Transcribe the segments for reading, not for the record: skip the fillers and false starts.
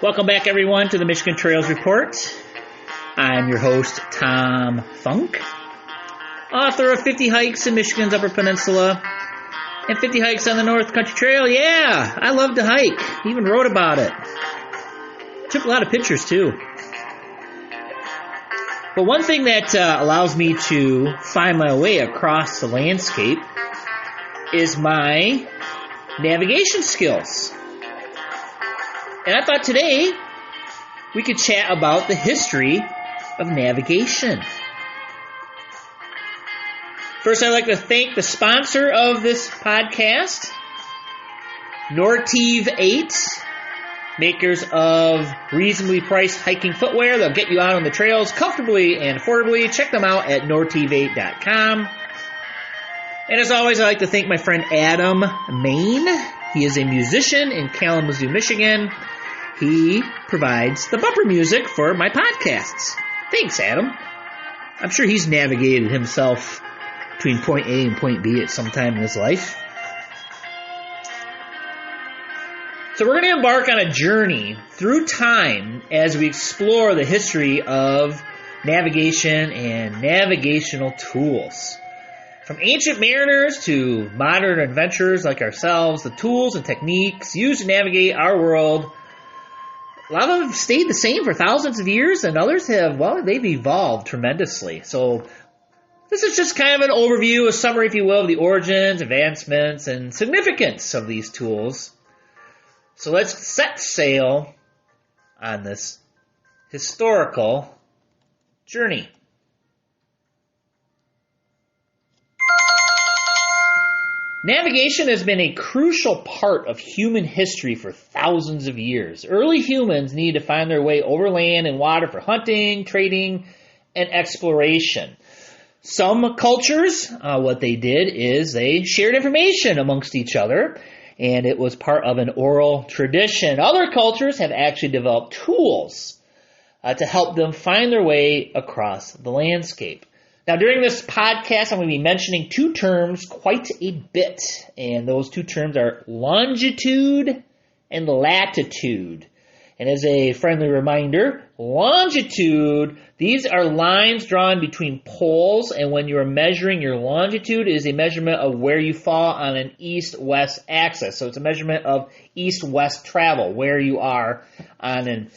Welcome back, everyone, to the Michigan Trails Report. I'm your host, Tom Funk, author of 50 Hikes in Michigan's Upper Peninsula and 50 Hikes on the North Country Trail. Yeah, I love to hike. Even wrote about it. Took a lot of pictures, too. But one thing that allows me to find my way across the landscape is my navigation skills. And I thought today we could chat about the history of navigation. First, I'd like to thank the sponsor of this podcast, Nortive 8, makers of reasonably priced hiking footwear. They'll get you out on the trails comfortably and affordably. Check them out at nortive8.com. And as always, I'd like to thank my friend Adam Main. He is a musician in Kalamazoo, Michigan. He provides the bumper music for my podcasts. Thanks, Adam. I'm sure he's navigated himself between point A and point B at some time in his life. So we're going to embark on a journey through time as we explore the history of navigation and navigational tools. From ancient mariners to modern adventurers like ourselves, the tools and techniques used to navigate our world, a lot of them have stayed the same for thousands of years, and others have, they've evolved tremendously. So this is just kind of an overview, a summary, if you will, of the origins, advancements, and significance of these tools. So let's set sail on this historical journey. Navigation has been a crucial part of human history for thousands of years. Early humans needed to find their way over land and water for hunting, trading, and exploration. Some cultures, what they did is they shared information amongst each other, and it was part of an oral tradition. Other cultures have actually developed tools to help them find their way across the landscape. Now, during this podcast, I'm going to be mentioning two terms quite a bit, and those two terms are longitude and latitude. And as a friendly reminder, longitude, these are lines drawn between poles, and when you are measuring your longitude, it is a measurement of where you fall on an east-west axis. So it's a measurement of east-west travel, where you are if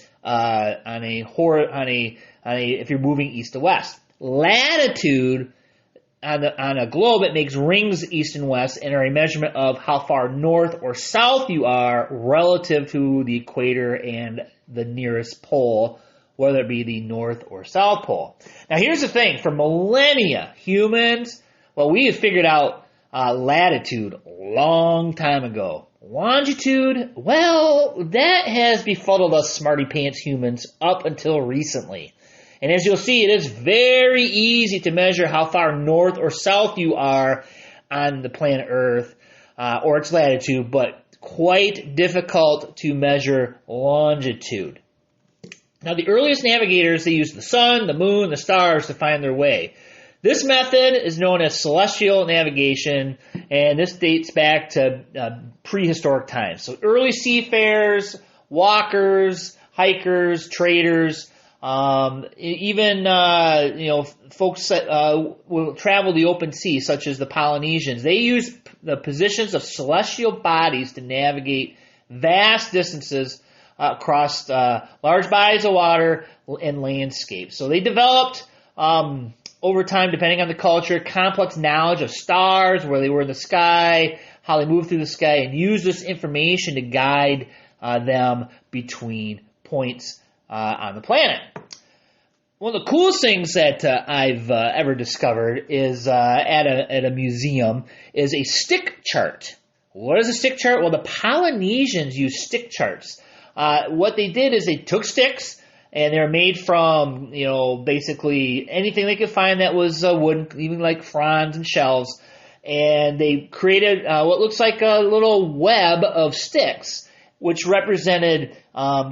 you're moving east to west. Latitude, on a globe, it makes rings east and west and are a measurement of how far north or south you are relative to the equator and the nearest pole, whether it be the north or south pole. Now, here's the thing. For millennia, humans, we have figured out latitude a long time ago. Longitude, that has befuddled us smarty pants humans up until recently. And as you'll see, it is very easy to measure how far north or south you are on the planet Earth or its latitude, but quite difficult to measure longitude. Now, the earliest navigators, they used the sun, the moon, the stars to find their way. This method is known as celestial navigation, and this dates back to prehistoric times. So early seafarers, walkers, hikers, traders, folks that will travel the open sea, such as the Polynesians, they use the positions of celestial bodies to navigate vast distances across large bodies of water and landscapes. So they developed, over time, depending on the culture, complex knowledge of stars, where they were in the sky, how they moved through the sky, and use this information to guide them between points on the planet. One of the coolest things that I've ever discovered is at a museum is a stick chart. What is a stick chart? Well, the Polynesians used stick charts. What they did is they took sticks, and they were made from, basically anything they could find that was wood, even like fronds and shells, and they created what looks like a little web of sticks, which represented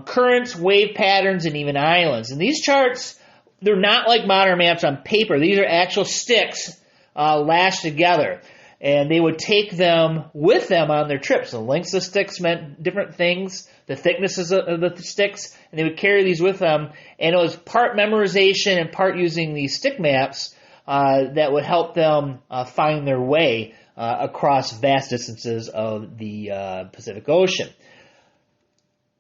currents, wave patterns, and even islands. And these charts, they're not like modern maps on paper. These are actual sticks lashed together. and they would take them with them on their trips. The lengths of sticks meant different things, the thicknesses of the sticks, and they would carry these with them. And it was part memorization and part using these stick maps that would help them find their way across vast distances of the Pacific Ocean.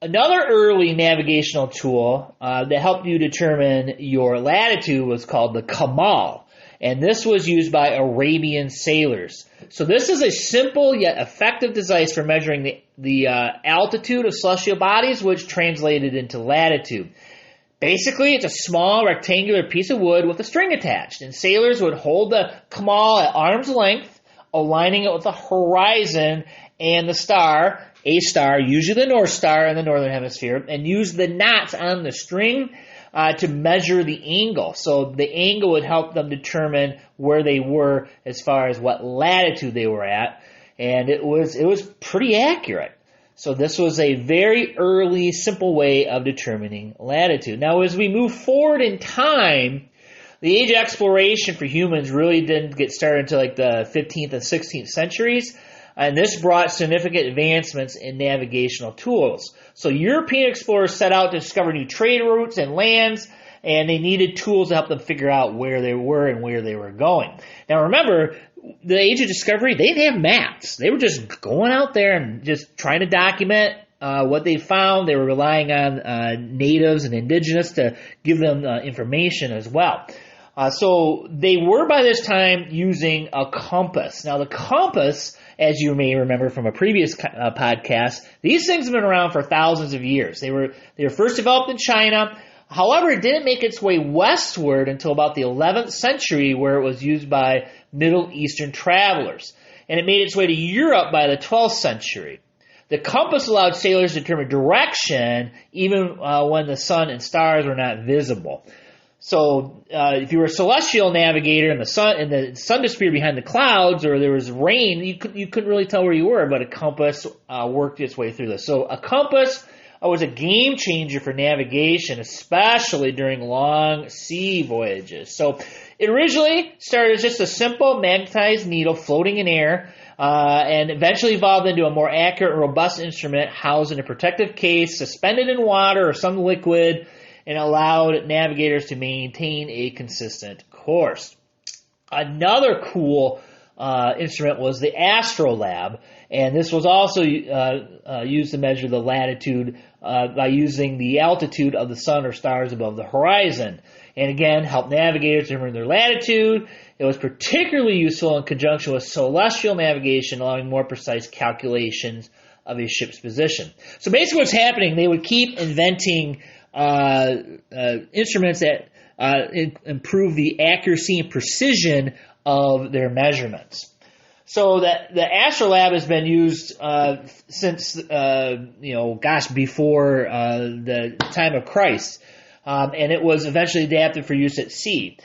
Another early navigational tool that helped you determine your latitude was called the Kamal, and this was used by Arabian sailors. So this is a simple yet effective device for measuring the altitude of celestial bodies, which translated into latitude. Basically, it's a small rectangular piece of wood with a string attached, and sailors would hold the Kamal at arm's length, aligning it with the horizon and the star, a star, usually the North Star in the northern hemisphere, and use the knots on the string to measure the angle. So the angle would help them determine where they were as far as what latitude they were at, and it was pretty accurate. So this was a very early, simple way of determining latitude. Now, as we move forward in time, the age of exploration for humans really didn't get started until like the 15th and 16th centuries. And this brought significant advancements in navigational tools. So European explorers set out to discover new trade routes and lands, and they needed tools to help them figure out where they were and where they were going. Now remember, the age of discovery, they didn't have maps. They were just going out there and just trying to document what they found. They were relying on natives and indigenous to give them information as well. So they were by this time using a compass. Now the compass, as you may remember from a previous podcast, these things have been around for thousands of years. They were first developed in China. However, it didn't make its way westward until about the 11th century, where it was used by Middle Eastern travelers. And it made its way to Europe by the 12th century. The compass allowed sailors to determine direction even when the sun and stars were not visible. So if you were a celestial navigator and the sun disappeared behind the clouds, or there was rain, you couldn't really tell where you were, but a compass worked its way through this. So a compass was a game changer for navigation, especially during long sea voyages. So it originally started as just a simple magnetized needle floating in air, and eventually evolved into a more accurate and robust instrument housed in a protective case, suspended in water or some liquid, and allowed navigators to maintain a consistent course. Another cool instrument was the astrolabe, and this was also used to measure the latitude by using the altitude of the sun or stars above the horizon. And again, helped navigators determine their latitude. It was particularly useful in conjunction with celestial navigation, allowing more precise calculations of a ship's position. So basically what's happening, they would keep inventing instruments that improve the accuracy and precision of their measurements. So that the astrolabe has been used since before the time of Christ, and it was eventually adapted for use at sea.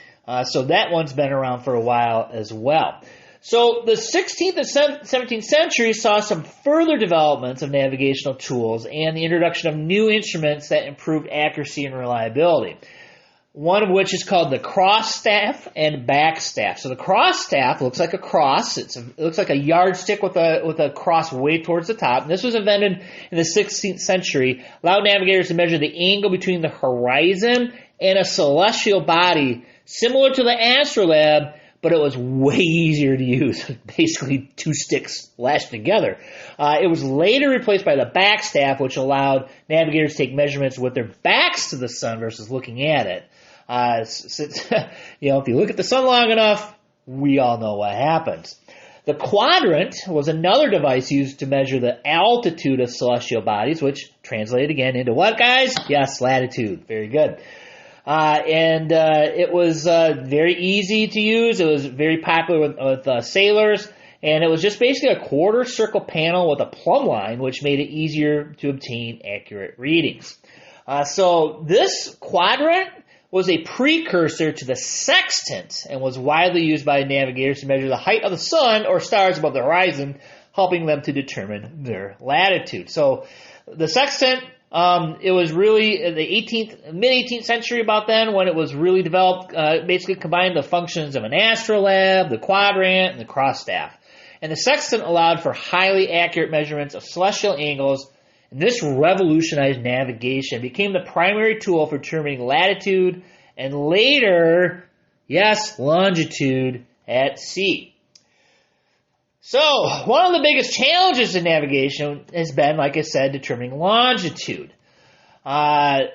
So that one's been around for a while as well. So the 16th and 17th century saw some further developments of navigational tools and the introduction of new instruments that improved accuracy and reliability. One of which is called the cross staff and back staff. So the cross staff looks like a cross. It looks like a yardstick with a cross way towards the top. And this was invented in the 16th century, allowed navigators to measure the angle between the horizon and a celestial body, similar to the astrolabe, but it was way easier to use. Basically, two sticks lashed together. It was later replaced by the back staff, which allowed navigators to take measurements with their backs to the sun versus looking at it. Since if you look at the sun long enough, we all know what happens. The quadrant was another device used to measure the altitude of celestial bodies, which translated again into what, guys? Yes, latitude. Very good. It was very easy to use. It was very popular with sailors, and it was just basically a quarter circle panel with a plumb line, which made it easier to obtain accurate readings. So this quadrant was a precursor to the sextant and was widely used by navigators to measure the height of the sun or stars above the horizon, helping them to determine their latitude. So the sextant, it was really the mid-18th century about then when it was really developed, basically combined the functions of an astrolabe, the quadrant, and the cross staff. and the sextant allowed for highly accurate measurements of celestial angles, and this revolutionized navigation. It became the primary tool for determining latitude and later, yes, longitude at sea. So, one of the biggest challenges in navigation has been, like I said, determining longitude. Unlike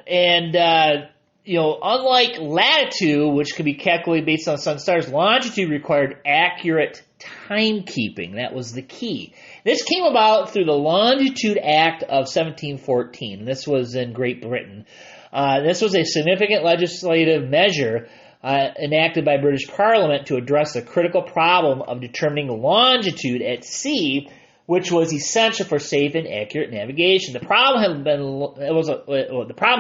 latitude, which can be calculated based on the sun and stars, longitude required accurate timekeeping. That was the key. This came about through the Longitude Act of 1714. This was in Great Britain. This was a significant legislative measure enacted by British Parliament to address the critical problem of determining longitude at sea, which was essential for safe and accurate navigation. The problem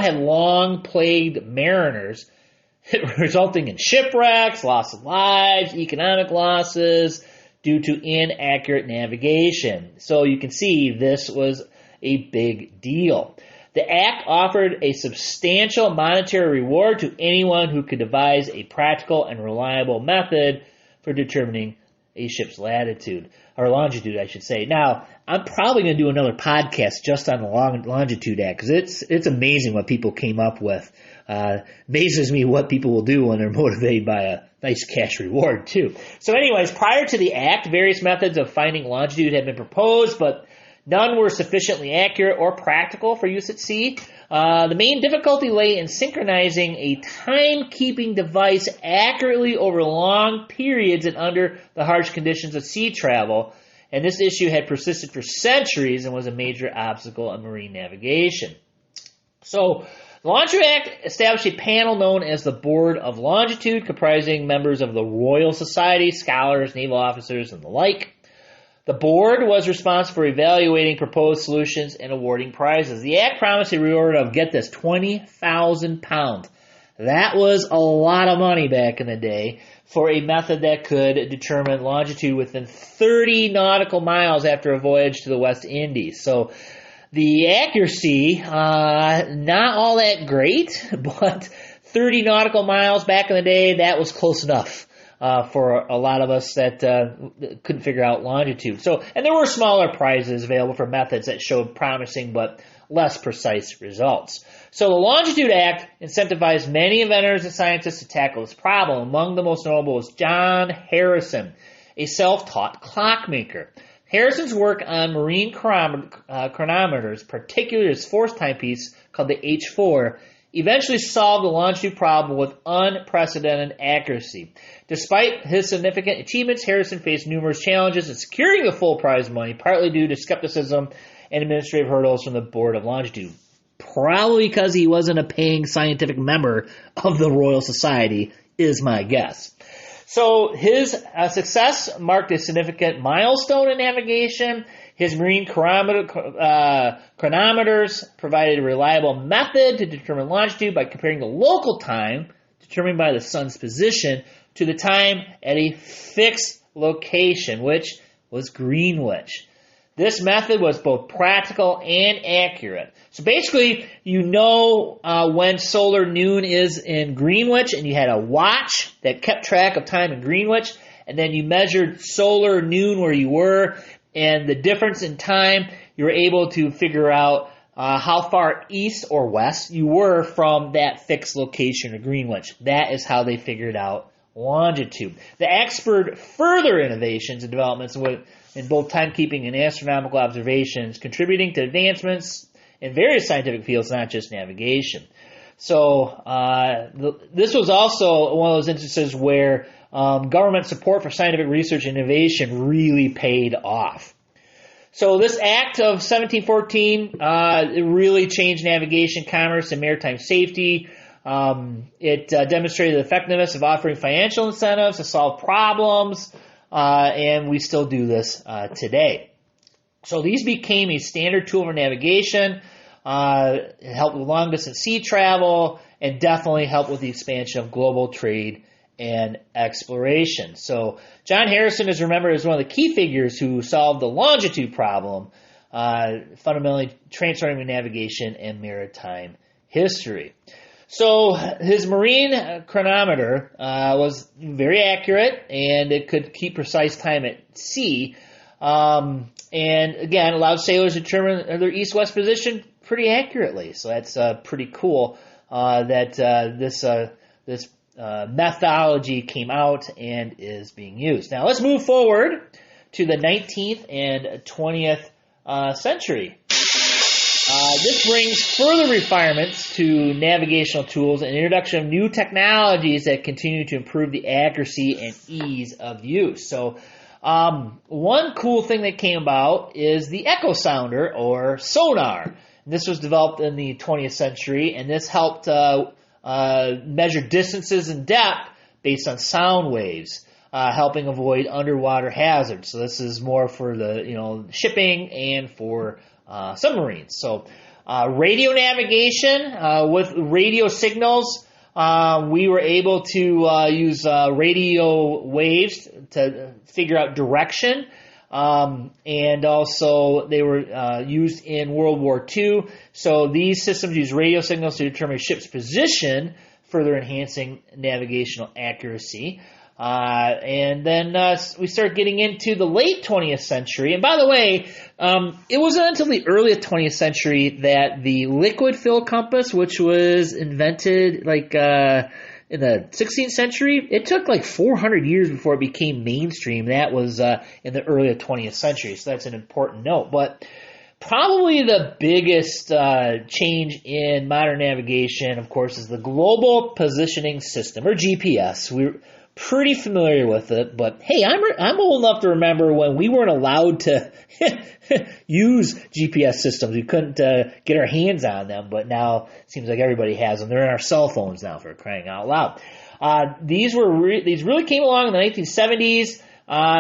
had long plagued mariners, resulting in shipwrecks, loss of lives, economic losses due to inaccurate navigation. So you can see this was a big deal. The act offered a substantial monetary reward to anyone who could devise a practical and reliable method for determining a ship's latitude, or longitude, I should say. Now, I'm probably going to do another podcast just on the Longitude Act, because it's amazing what people came up with. Amazes me what people will do when they're motivated by a nice cash reward, too. So anyways, prior to the act, various methods of finding longitude had been proposed, but none were sufficiently accurate or practical for use at sea. The main difficulty lay in synchronizing a timekeeping device accurately over long periods and under the harsh conditions of sea travel, and this issue had persisted for centuries and was a major obstacle in marine navigation. So, the Longitude Act established a panel known as the Board of Longitude, comprising members of the Royal Society, scholars, naval officers, and the like. The board was responsible for evaluating proposed solutions and awarding prizes. The act promised a reward of, get this, £20,000. That was a lot of money back in the day for a method that could determine longitude within 30 nautical miles after a voyage to the West Indies. So the accuracy, not all that great, but 30 nautical miles back in the day, that was close enough. For a lot of us that couldn't figure out longitude. And there were smaller prizes available for methods that showed promising but less precise results. So the Longitude Act incentivized many inventors and scientists to tackle this problem. Among the most notable was John Harrison, a self-taught clockmaker. Harrison's work on marine chronometers, particularly his fourth timepiece called the H4, eventually solved the longitude problem with unprecedented accuracy. Despite his significant achievements, Harrison faced numerous challenges in securing the full prize money, partly due to skepticism and administrative hurdles from the Board of Longitude. Probably because he wasn't a paying scientific member of the Royal Society, is my guess. So his success marked a significant milestone in navigation. His marine chronometers provided a reliable method to determine longitude by comparing the local time, determined by the sun's position, to the time at a fixed location, which was Greenwich. This method was both practical and accurate. So basically, you know when solar noon is in Greenwich, and you had a watch that kept track of time in Greenwich, and then you measured solar noon where you were, and the difference in time, you were able to figure out how far east or west you were from that fixed location of Greenwich. That is how they figured out longitude. The act spurred further innovations and developments in both timekeeping and astronomical observations, contributing to advancements in various scientific fields, not just navigation. So this was also one of those instances where government support for scientific research and innovation really paid off. So this act of 1714 it really changed navigation, commerce, and maritime safety. It demonstrated the effectiveness of offering financial incentives to solve problems, and we still do this today. So these became a standard tool for navigation. It helped with long-distance sea travel, and definitely helped with the expansion of global trade and exploration. So John Harrison is remembered as one of the key figures who solved the longitude problem, fundamentally transforming navigation and maritime history. So his marine chronometer was very accurate, and it could keep precise time at sea. And again, allows sailors to determine their east-west position pretty accurately. So that's pretty cool that this methodology came out and is being used. Now let's move forward to the 19th and 20th century. This brings further refinements to navigational tools and introduction of new technologies that continue to improve the accuracy and ease of use. So one cool thing that came about is the echo sounder or sonar. This was developed in the 20th century, and this helped measure distances and depth based on sound waves, helping avoid underwater hazards. So this is more for the shipping and for submarines. So radio navigation with radio signals. We were able to use radio waves to figure out direction, and also they were used in World War II. So these systems use radio signals to determine a ship's position, further enhancing navigational accuracy. And then we start getting into the late 20th century. And by the way, it wasn't until the early 20th century that the liquid fill compass, which was invented in the 16th century, it took 400 years before it became mainstream. That was in the early 20th century. So that's an important note. But probably the biggest change in modern navigation, of course, is the Global Positioning System, or GPS. We're pretty familiar with it, but hey, I'm old enough to remember when we weren't allowed to use GPS systems. We couldn't get our hands on them, but now it seems like everybody has them. They're in our cell phones now, for crying out loud. These really came along in the 1970s,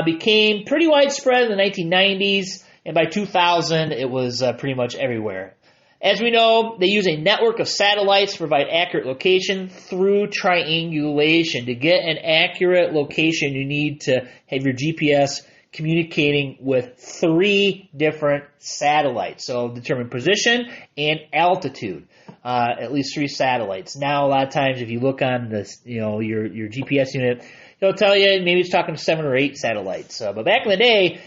became pretty widespread in the 1990s, and by 2000 it was pretty much everywhere. As we know, they use a network of satellites to provide accurate location through triangulation. To get an accurate location, you need to have your GPS communicating with 3 different satellites. So determine position and altitude. At least 3 satellites. Now, a lot of times, if you look on this, your GPS unit, it'll tell you maybe it's talking 7 or 8 satellites. But back in the day,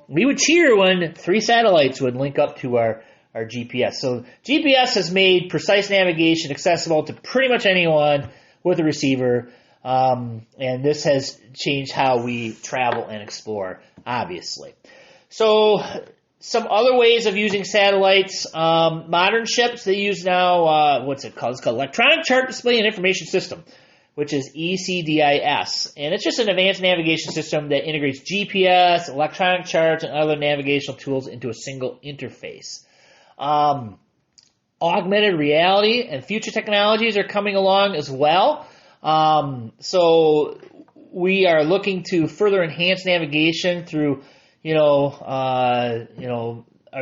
we would cheer when 3 satellites would link up to our GPS. So GPS has made precise navigation accessible to pretty much anyone with a receiver, and this has changed how we travel and explore, obviously. So some other ways of using satellites, modern ships, they use now, what's it called? It's called Electronic Chart Display and Information System, which is ECDIS. And it's just an advanced navigation system that integrates GPS, electronic charts, and other navigational tools into a single interface. Augmented reality and future technologies are coming along as well. So we are looking to further enhance navigation through, our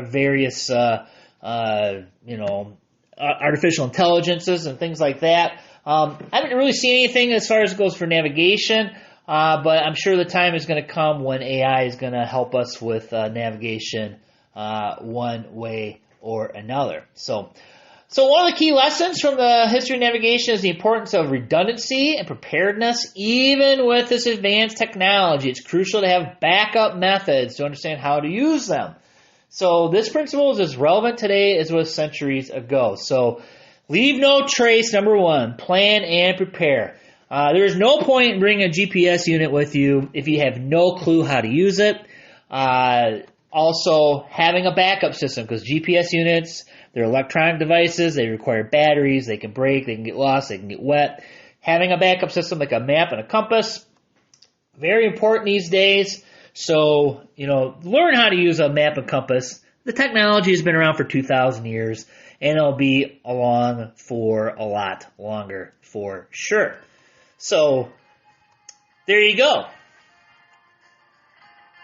various, artificial intelligences and things like that. I haven't really seen anything as far as it goes for navigation, but I'm sure the time is going to come when AI is going to help us with navigation one way or another. So one of the key lessons from the history of navigation is the importance of redundancy and preparedness. Even with this advanced technology, it's crucial to have backup methods to understand how to use them. So this principle is as relevant today as it was centuries ago. So leave no trace, number 1. Plan and prepare. There is no point in bringing a GPS unit with you if you have no clue how to use it. Also, having a backup system, because GPS units, they're electronic devices, they require batteries, they can break, they can get lost, they can get wet. Having a backup system like a map and a compass, very important these days. So, learn how to use a map and compass. The technology has been around for 2,000 years, and it'll be along for a lot longer for sure. So, there you go.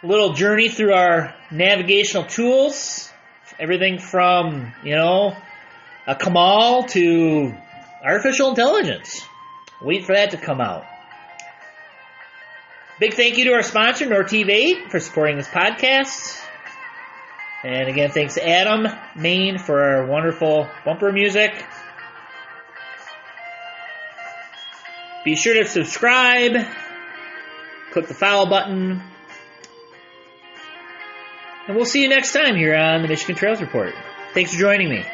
A little journey through our navigational tools. Everything from, a Kamal to artificial intelligence. Wait for that to come out. Big thank you to our sponsor, Nortiv 8, for supporting this podcast. And again, thanks to Adam Main for our wonderful bumper music. Be sure to subscribe. Click the follow button. And we'll see you next time here on the Michigan Trails Report. Thanks for joining me.